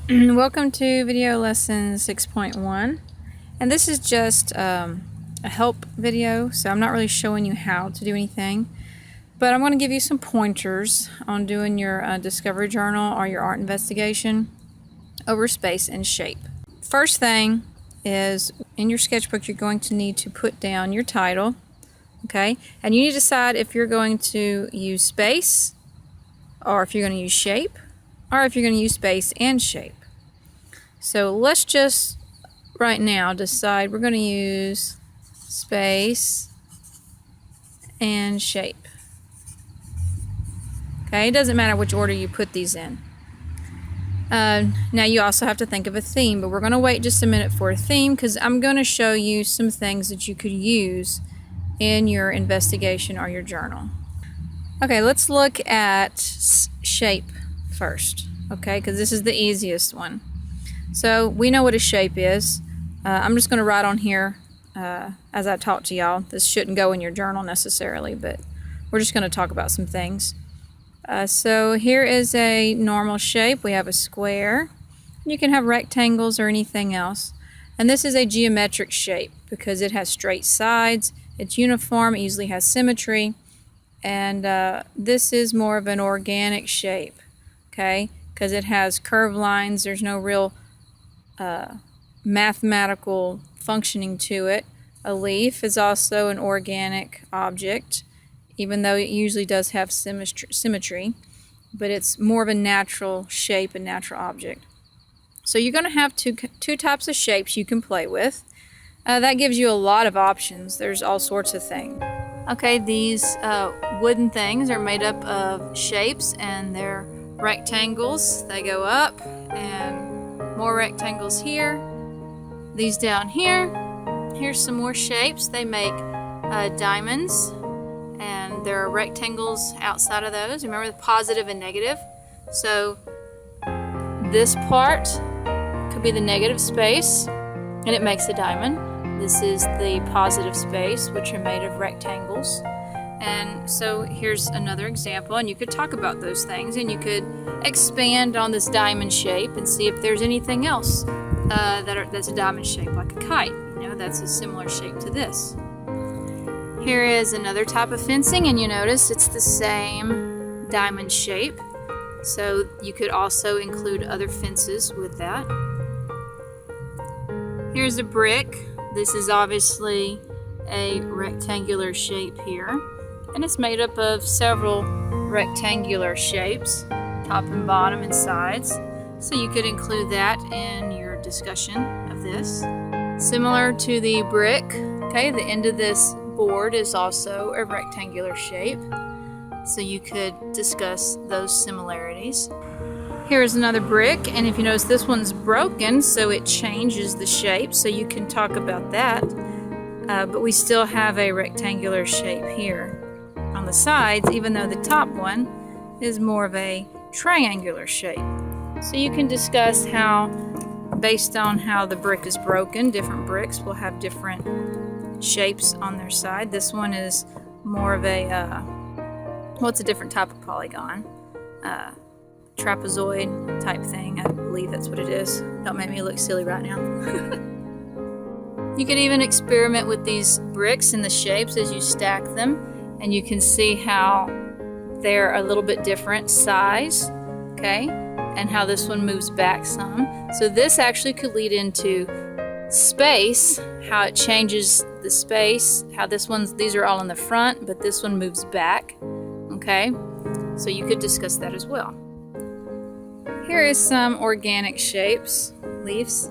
Welcome to video lesson 6.1, and this is just a help video, so I'm not really showing you how to do anything, but I'm going to give you some pointers on doing your discovery journal or your art investigation over space and shape. First thing is, in your sketchbook you're going to need to put down your title, okay, and you need to decide if you're going to use space or if you're going to use shape, or if you're going to use space and shape. So let's just right now decide we're going to use space and shape. Okay, it doesn't matter which order you put these in. Now you also have to think of a theme, but we're going to wait just a minute for a theme because I'm going to show you some things that you could use in your investigation or your journal. Okay, let's look at shape first, okay, because this is the easiest one. So we know what a shape is. I'm just going to write on here as I talk to y'all. This shouldn't go in your journal necessarily, but we're just going to talk about some things. So here is a normal shape. We have a square. You can have rectangles or anything else. And this is a geometric shape because it has straight sides. It's uniform. It usually has symmetry. And this is more of an organic shape, okay, because it has curved lines. There's no real mathematical functioning to it. A leaf is also an organic object, even though it usually does have symmetry, but it's more of a natural shape and natural object. So you're going to have two types of shapes you can play with. That gives you a lot of options. There's all sorts of things. Okay, these wooden things are made up of shapes, and they're rectangles. They go up, and more rectangles here. These down here. Here's some more shapes. They make diamonds, and there are rectangles outside of those. Remember the positive and negative. So this part could be the negative space, and it makes a diamond. This is the positive space, which are made of rectangles. And so here's another example, and you could talk about those things, and you could expand on this diamond shape and see if there's anything else that's a diamond shape, like a kite. You know, that's a similar shape to this. Here is another type of fencing, and you notice it's the same diamond shape. So you could also include other fences with that. Here's a brick. This is obviously a rectangular shape here, and it's made up of several rectangular shapes, top and bottom and sides. So you could include that in your discussion of this. Similar to the brick, okay, the end of this board is also a rectangular shape, so you could discuss those similarities. Here is another brick, and if you notice, this one's broken, so it changes the shape, so you can talk about that. But we still have a rectangular shape here on the sides, even though the top one is more of a triangular shape. So you can discuss how, based on how the brick is broken, different bricks will have different shapes on their side. This one is more of a, well, it's a different type of polygon. Trapezoid type thing. I believe that's what it is. Don't make me look silly right now. You can even experiment with these bricks and the shapes as you stack them, and you can see how they're a little bit different size, okay, and how this one moves back some. So this actually could lead into space, how it changes the space, how these are all in the front, but this one moves back, okay, so you could discuss that as well. Here is some organic shapes, leaves.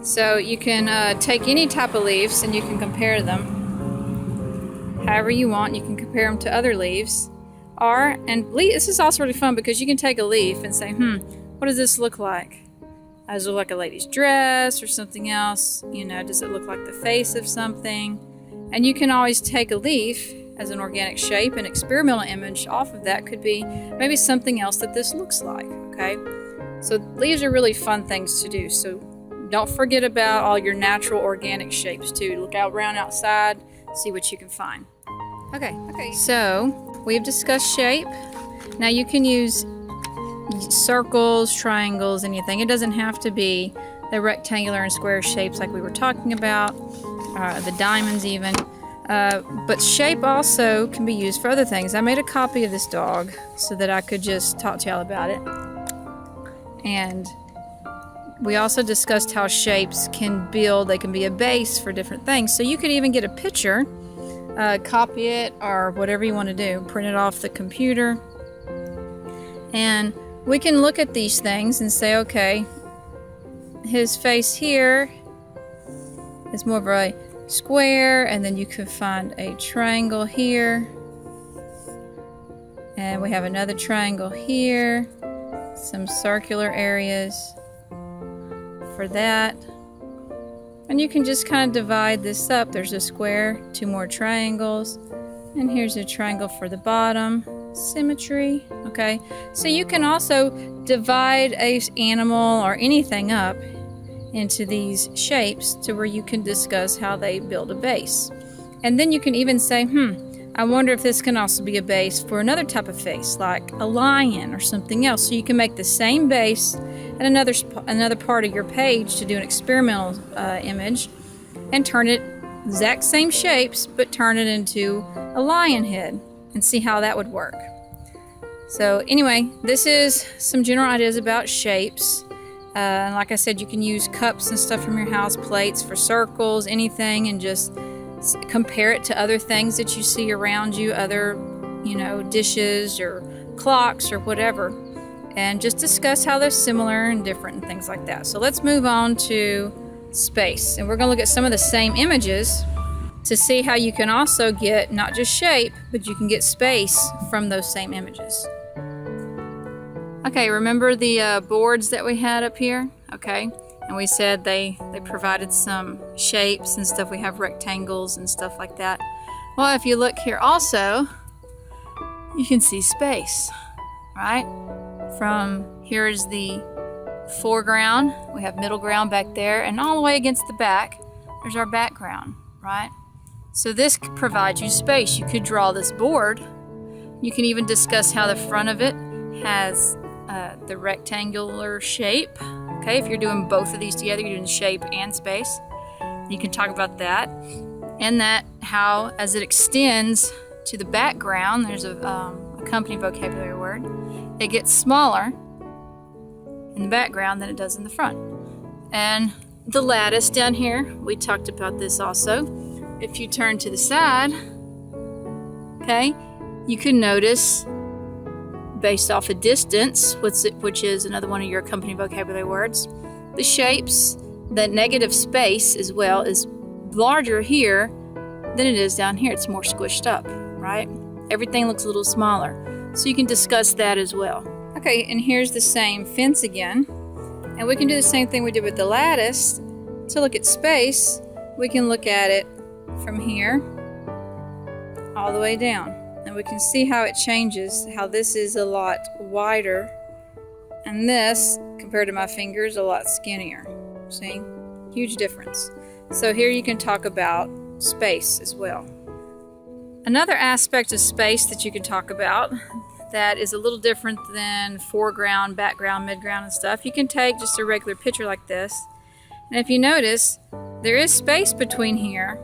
So you can take any type of leaves and you can compare them however you want. You can compare them to other leaves. This is also really fun because you can take a leaf and say, what does this look like? Does it look like a lady's dress or something else? You know, does it look like the face of something? And you can always take a leaf as an organic shape, an experimental image off of that could be maybe something else that this looks like, okay? So leaves are really fun things to do. So don't forget about all your natural organic shapes too. Look out around outside, see what you can find. Okay, so we've discussed shape. Now you can use circles, triangles, anything. It doesn't have to be the rectangular and square shapes like we were talking about, the diamonds even. But shape also can be used for other things. I made a copy of this dog so that I could just talk to y'all about it. And we also discussed how shapes can build, they can be a base for different things. So you could even get a picture, copy it, or whatever you want to do, print it off the computer. And we can look at these things and say, okay, his face here is more of a square, and then you could find a triangle here, and we have another triangle here, some circular areas for that, and you can just kind of divide this up. There's a square, 2 more triangles, and here's a triangle for the bottom. Symmetry. Okay, so you can also divide a animal or anything up into these shapes to where you can discuss how they build a base. And then you can even say, I wonder if this can also be a base for another type of face, like a lion or something else. So you can make the same base at another part of your page to do an experimental image and turn it exact same shapes, but turn it into a lion head and see how that would work. So anyway, this is some general ideas about shapes. Like I said, you can use cups and stuff from your house, plates for circles, anything, and just compare it to other things that you see around you, other, dishes or clocks or whatever, and just discuss how they're similar and different and things like that. So let's move on to space, and we're going to look at some of the same images to see how you can also get not just shape, but you can get space from those same images. Okay, remember the boards that we had up here? Okay, and we said they provided some shapes and stuff. We have rectangles and stuff like that. Well, if you look here also, you can see space, right? From here is the foreground, we have middle ground back there, and all the way against the back, there's our background, right? So this provides you space. You could draw this board. You can even discuss how the front of it has the rectangular shape. Okay, if you're doing both of these together, you're doing shape and space. You can talk about that. And that how, as it extends to the background, there's a company vocabulary word, it gets smaller in the background than it does in the front. And the lattice down here, we talked about this also. If you turn to the side, okay, you can notice, based off a distance, which is another one of your company vocabulary words, the shapes, that negative space as well is larger here than it is down here. It's more squished up, right? Everything looks a little smaller. So you can discuss that as well. Okay, and here's the same fence again. And we can do the same thing we did with the lattice. To look at space, we can look at it from here all the way down. And we can see how it changes, how this is a lot wider, and this, compared to my fingers, a lot skinnier. See? Huge difference. So here you can talk about space as well. Another aspect of space that you can talk about that is a little different than foreground, background, midground and stuff. You can take just a regular picture like this, and if you notice, there is space between here.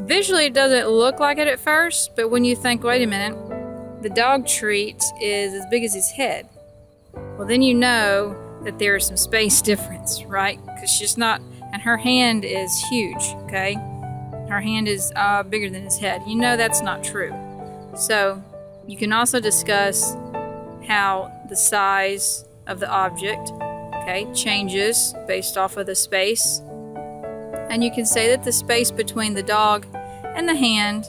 Visually it doesn't look like it at first, but when you think, wait a minute, the dog treat is as big as his head, well then you know that there is some space difference, right? Because she's not, and her hand is huge, okay? Her hand is bigger than his head. You know that's not true. So you can also discuss how the size of the object, okay, changes based off of the space. And you can say that the space between the dog and the hand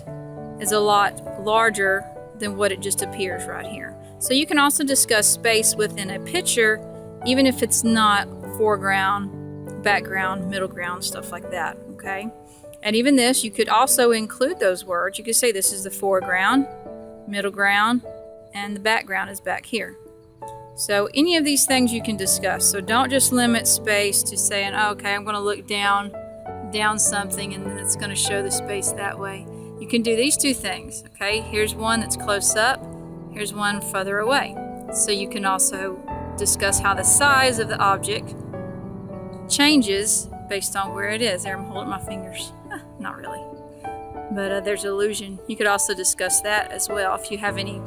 is a lot larger than what it just appears right here. So you can also discuss space within a picture, even if it's not foreground, background, middle ground, stuff like that, okay? And even this, you could also include those words. You could say this is the foreground, middle ground, and the background is back here. So any of these things you can discuss. So don't just limit space to saying, oh, okay, I'm going to look down something and then it's going to show the space that way. You can do these two things, okay? Here's one that's close up. Here's one further away. So you can also discuss how the size of the object changes based on where it is. There, I'm holding my fingers. Not really. But there's illusion. You could also discuss that as well if you have any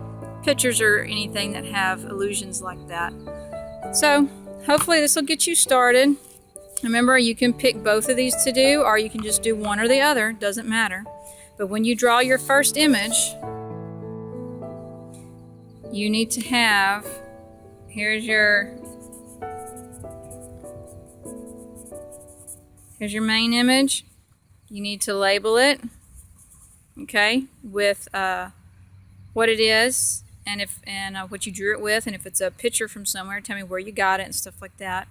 pictures or anything that have illusions like that. So hopefully this will get you started. Remember, you can pick both of these to do, or you can just do one or the other. Doesn't matter. But when you draw your first image, you need to have, here's your main image. You need to label it, okay, with what it is and what you drew it with, and if it's a picture from somewhere, tell me where you got it and stuff like that.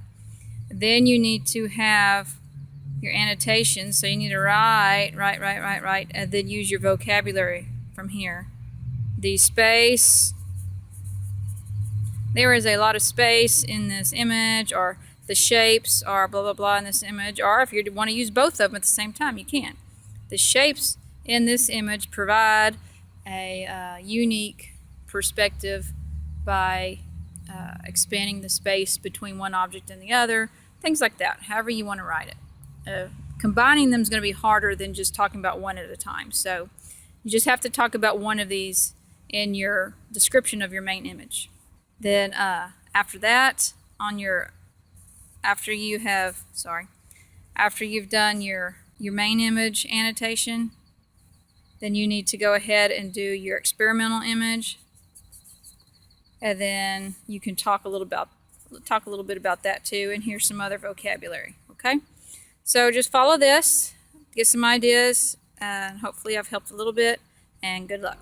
Then you need to have your annotations, so you need to write, and then use your vocabulary from here. The space, there is a lot of space in this image, or the shapes are blah blah blah in this image, or if you want to use both of them at the same time, you can. The shapes in this image provide a unique perspective by expanding the space between one object and the other, things like that, however you want to write it. Combining them is going to be harder than just talking about one at a time, so you just have to talk about one of these in your description of your main image. Then after that, after you've done your main image annotation, then you need to go ahead and do your experimental image, and then you can talk a little bit about that too, and here's some other vocabulary. Okay, so just follow this, get some ideas, and hopefully I've helped a little bit, and good luck.